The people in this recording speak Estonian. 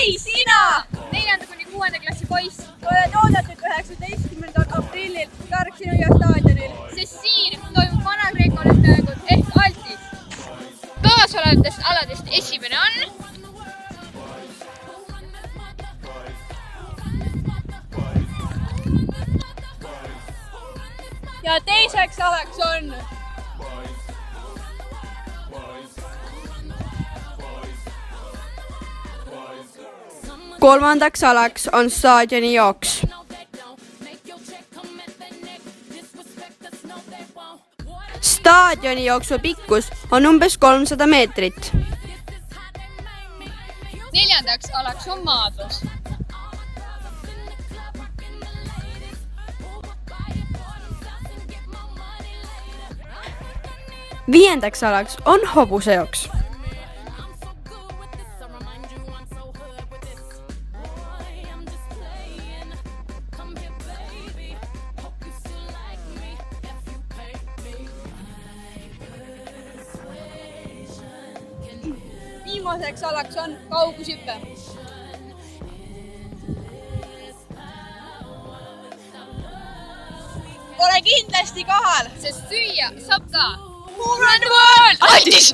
ei, sina! 4.–6. klassi poiss. Oled oodatud 19. aprillil Karksinoja staadionil. Sest siin toimub Vana-Kreeka olümpiamängud ehk Altis. Kaasolevatest aladest esimene on... Ja teiseks alaks on... Kolmandaks alaks on staadioni jooks. Staadioni jooksu pikkus on umbes 300 meetrit. Neljandaks alaks on maadlus. Viiendaks alaks on hobusejooks. Viimaseks alaks on kaugushüpe. Ole kindlasti kohal, sest süüa saab ka. Murrandumaal! Altis!